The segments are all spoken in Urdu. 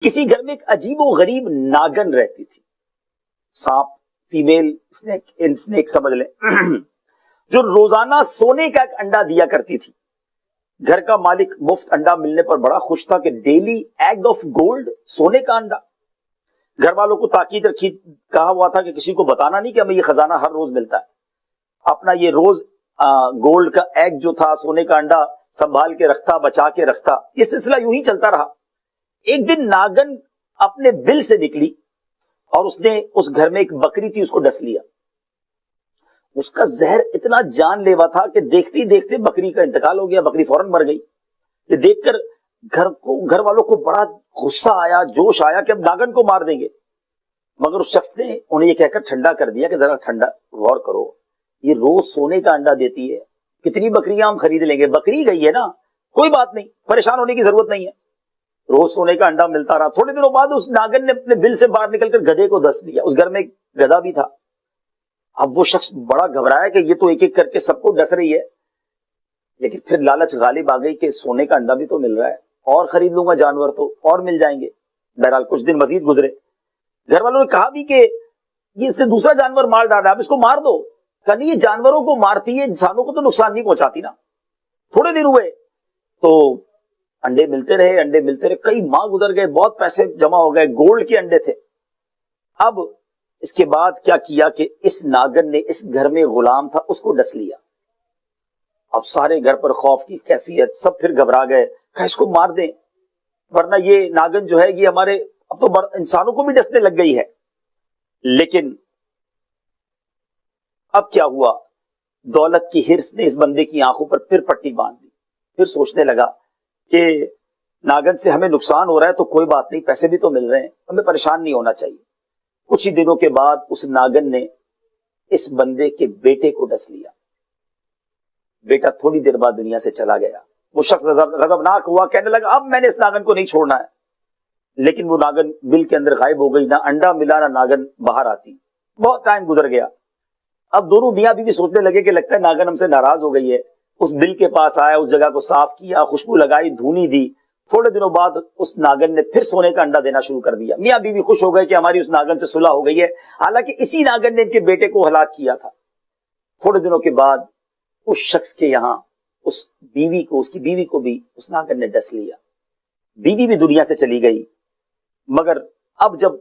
کسی گھر میں ایک عجیب و غریب ناگن رہتی تھی، سانپ، فیمیل اسنیک سمجھ لیں، جو روزانہ سونے کا ایک انڈا دیا کرتی تھی۔ گھر کا مالک مفت انڈا ملنے پر بڑا خوش تھا کہ ڈیلی ایگ آف گولڈ، سونے کا انڈا۔ گھر والوں کو تاکید رکھی، کہا ہوا تھا کہ کسی کو بتانا نہیں کہ ہمیں یہ خزانہ ہر روز ملتا ہے۔ اپنا یہ روز گولڈ کا ایگ جو تھا، سونے کا انڈا سنبھال کے رکھتا، بچا کے رکھتا۔ یہ سلسلہ یوں ہی چلتا رہا۔ ایک دن ناگن اپنے بل سے نکلی اور اس نے اس گھر میں ایک بکری تھی، اس کو ڈس لیا۔ اس کا زہر اتنا جان لیوا تھا کہ دیکھتے دیکھتے بکری کا انتقال ہو گیا، بکری فوراً مر گئی۔ یہ دیکھ کر گھر والوں کو بڑا غصہ آیا، جوش آیا کہ اب ناگن کو مار دیں گے، مگر اس شخص نے انہیں یہ کہہ کر ٹھنڈا کر دیا کہ ذرا ٹھنڈا غور کرو، یہ روز سونے کا انڈا دیتی ہے، کتنی بکریاں ہم خرید لیں گے، بکری گئی ہے نا، کوئی بات نہیں، پریشان ہونے کی ضرورت نہیں ہے۔ روز سونے کا انڈا ملتا رہا۔ تھوڑے دنوں بعد اس ناگن نے اپنے بل سے باہر نکل کر گدھے کو ڈس لیا۔ اس گھر میں ایک گدھا بھی تھا۔ اب وہ شخص بڑا گھبرایا کہ یہ تو ایک ایک کر کے سب کو ڈس رہی ہے، لیکن پھر لالچ غالب آ گئی کہ سونے کا انڈا بھی تو مل رہا ہے، اور خرید لوں گا جانور تو اور مل جائیں گے۔ بہرحال کچھ دن مزید گزرے، گھر والوں نے کہا بھی کہ یہ اس نے دوسرا جانور مار ڈالا، اب اس کو مار دو۔ کہ نہیں، یہ جانوروں کو مارتی ہے، انسانوں کو تو نقصان نہیں پہنچاتی نا۔ تھوڑے دن ہوئے تو انڈے ملتے رہے، کئی ماہ گزر گئے، بہت پیسے جمع ہو گئے، گولڈ کے انڈے تھے۔ اب اس کے بعد کیا کیا کہ اس ناگن نے اس گھر میں غلام تھا، اس کو ڈس لیا۔ اب سارے گھر پر خوف کی کیفیت، سب پھر گھبرا گئے کہ اس کو مار دیں، ورنہ یہ ناگن جو ہے یہ ہمارے اب تو انسانوں کو بھی ڈسنے لگ گئی ہے۔ لیکن اب کیا ہوا، دولت کی ہرس نے اس بندے کی آنکھوں پر پھر پٹی باندھ دی۔ پھر سوچنے لگا کہ ناگن سے ہمیں نقصان ہو رہا ہے تو کوئی بات نہیں، پیسے بھی تو مل رہے ہیں، ہمیں پریشان نہیں ہونا چاہیے۔ کچھ ہی دنوں کے بعد اس ناگن نے اس بندے کے بیٹے کو ڈس لیا۔ بیٹا تھوڑی دیر بعد دنیا سے چلا گیا۔ وہ شخص غضبناک ہوا، کہنے لگا اب میں نے اس ناگن کو نہیں چھوڑنا ہے۔ لیکن وہ ناگن بل کے اندر غائب ہو گئی، نہ انڈا ملا نہ ناگن باہر آتی۔ بہت ٹائم گزر گیا۔ اب دونوں میاں بیوی سوچنے لگے کہ لگتا ہے ناگن ہم سے ناراض ہو گئی ہے۔ اس بل کے پاس آیا، اس جگہ کو صاف کیا، خوشبو لگائی، دھونی دی۔ تھوڑے دنوں بعد اس ناگن نے پھر سونے کا انڈا دینا شروع کر دیا۔ میاں بیوی خوش ہو گئے کہ ہماری اس ناگن سے صلح ہو گئی ہے، حالانکہ اسی ناگن نے ان کے بیٹے کو ہلاک کیا تھا۔ تھوڑے دنوں کے بعد اس شخص کے یہاں اس کی بیوی کو بھی اس ناگن نے ڈس لیا۔ بیوی بھی دنیا سے چلی گئی، مگر اب جب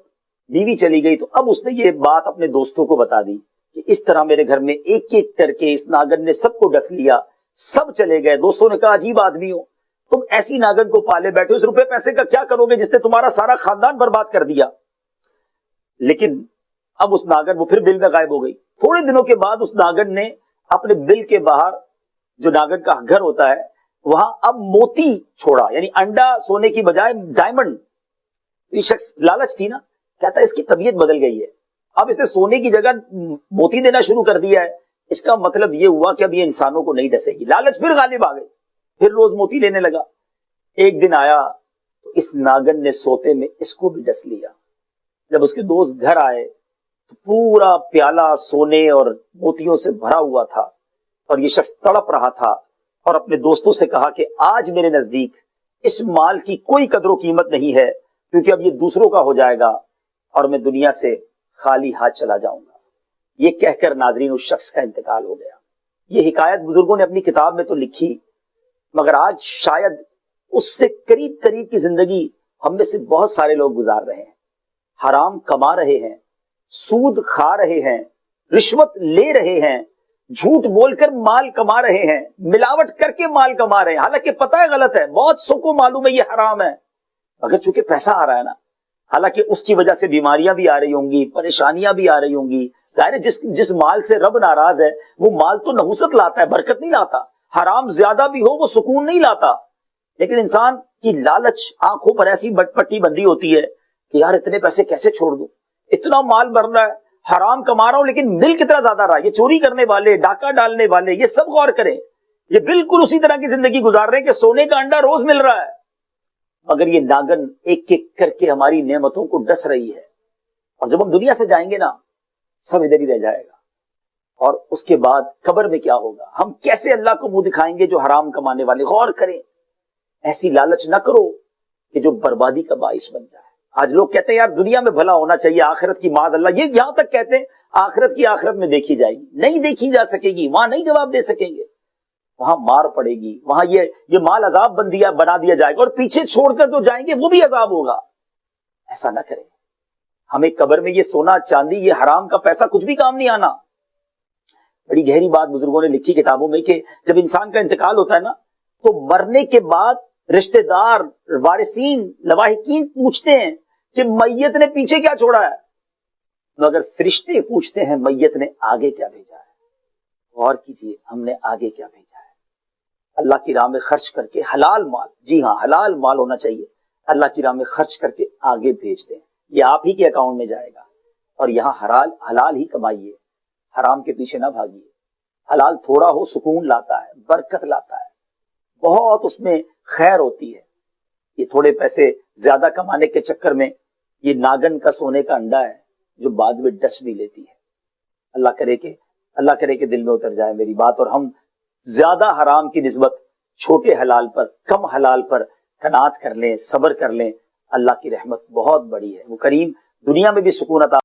بیوی چلی گئی تو اب اس نے یہ بات اپنے دوستوں کو بتا دی کہ اس طرح میرے گھر میں ایک ایک کر کے اس ناگن نے سب کو ڈس لیا، سب چلے گئے۔ دوستوں نے کہا عجیب آدمی ہو تم، ایسی ناگن کو پالے بیٹھے، اس روپے پیسے کا کیا کرو گے جس نے تمہارا سارا خاندان برباد کر دیا۔ لیکن اب اس ناگن وہ پھر بل میں غائب ہو گئی۔ تھوڑے دنوں کے بعد اس ناگن نے اپنے بل کے باہر جو ناگن کا گھر ہوتا ہے وہاں اب موتی چھوڑا، یعنی انڈا سونے کی بجائے ڈائمنڈ۔ یہ شخص لالچ تھی نا، کہتا ہے اس کی طبیعت بدل گئی ہے، اب اس نے سونے کی جگہ موتی دینا شروع کر دیا ہے۔ اس کا مطلب یہ ہوا کہ اب یہ انسانوں کو نہیں ڈسے گی۔ لالچ پھر غالب آ گئی، پھر روز موتی لینے لگا۔ ایک دن آیا تو اس ناگن نے سوتے میں اس کو بھی ڈس لیا۔ جب اس کے دوست گھر آئے تو پورا پیالہ سونے اور موتیوں سے بھرا ہوا تھا، اور یہ شخص تڑپ رہا تھا اور اپنے دوستوں سے کہا کہ آج میرے نزدیک اس مال کی کوئی قدر و قیمت نہیں ہے، کیونکہ اب یہ دوسروں کا ہو جائے گا اور میں دنیا سے خالی ہاتھ چلا جاؤں گا۔ یہ کہہ کر ناظرین اس شخص کا انتقال ہو گیا۔ یہ حکایت بزرگوں نے اپنی کتاب میں تو لکھی، مگر آج شاید اس سے قریب کی زندگی ہم میں سے بہت سارے لوگ گزار رہے ہیں۔ حرام کما رہے ہیں، سود کھا رہے ہیں، رشوت لے رہے ہیں، جھوٹ بول کر مال کما رہے ہیں، ملاوٹ کر کے مال کما رہے ہیں، حالانکہ پتہ ہے غلط ہے، بہت سو کو معلوم ہے یہ حرام ہے، مگر چونکہ پیسہ آ رہا ہے نا، حالانکہ اس کی وجہ سے بیماریاں بھی آ رہی ہوں گی، پریشانیاں بھی آ رہی ہوں گی۔ ظاہر ہے جس مال سے رب ناراض ہے وہ مال تو نحوست لاتا ہے، برکت نہیں لاتا۔ حرام زیادہ بھی ہو وہ سکون نہیں لاتا، لیکن انسان کی لالچ آنکھوں پر ایسی پٹی بندی ہوتی ہے کہ یار اتنے پیسے کیسے چھوڑ دوں، اتنا مال بن رہا ہے، حرام کما رہا ہوں لیکن مل کتنا زیادہ رہا ہے۔ یہ چوری کرنے والے، ڈاکہ ڈالنے والے، یہ سب غور کریں، یہ بالکل اسی طرح کی زندگی گزار رہے ہیں کہ سونے کا انڈا روز مل رہا ہے، مگر یہ ناگن ایک ایک کر کے ہماری نعمتوں کو ڈس رہی ہے، اور جب ہم دنیا سے جائیں گے نا سب ادھر ہی رہ جائے گا، اور اس کے بعد قبر میں کیا ہوگا، ہم کیسے اللہ کو منہ دکھائیں گے جو حرام کمانے والے۔ غور کریں، ایسی لالچ نہ کرو کہ جو بربادی کا باعث بن جائے۔ آج لوگ کہتے ہیں یار دنیا میں بھلا ہونا چاہیے، آخرت کی معاذ اللہ، یہ یہاں تک کہتے ہیں آخرت کی آخرت میں دیکھی جائے گی، نہیں دیکھی جا سکے گی، وہاں نہیں جواب دے سکیں گے، وہاں مار پڑے گی، وہاں یہ مال عذاب بنا دیا جائے گا، اور پیچھے چھوڑ کر جو جائیں گے وہ بھی عذاب ہوگا۔ ایسا نہ کریں، ہمیں قبر میں یہ سونا چاندی یہ حرام کا پیسہ کچھ بھی کام نہیں آنا۔ بڑی گہری بات بزرگوں نے لکھی کتابوں میں کہ جب انسان کا انتقال ہوتا ہے نا تو مرنے کے بعد رشتہ دار، وارثین، لواحقین پوچھتے ہیں کہ میت نے پیچھے کیا چھوڑا ہے، مگر فرشتے پوچھتے ہیں میت نے آگے کیا بھیجا ہے۔ غور کیجئے، ہم نے آگے کیا بھیجا ہے؟ اللہ کی راہ میں خرچ کر کے حلال مال، جی ہاں حلال مال ہونا چاہیے، اللہ کی راہ میں خرچ کر کے آگے بھیج دیں، یہ آپ ہی کے اکاؤنٹ میں جائے گا، اور یہاں حلال ہی کمائیے، حرام کے پیچھے نہ بھاگیے۔ حلال تھوڑا ہو سکون لاتا ہے، برکت لاتا ہے، بہت اس میں خیر ہوتی ہے۔ یہ تھوڑے پیسے زیادہ کمانے کے چکر میں یہ ناگن کا سونے کا انڈا ہے جو بعد میں ڈس بھی لیتی ہے۔ اللہ کرے کہ دل میں اتر جائے میری بات، اور ہم زیادہ حرام کی نسبت چھوٹے حلال پر، کم حلال پر قناعت کر لیں، صبر کر لیں۔ اللہ کی رحمت بہت بڑی ہے، وہ کریم دنیا میں بھی سکون عطا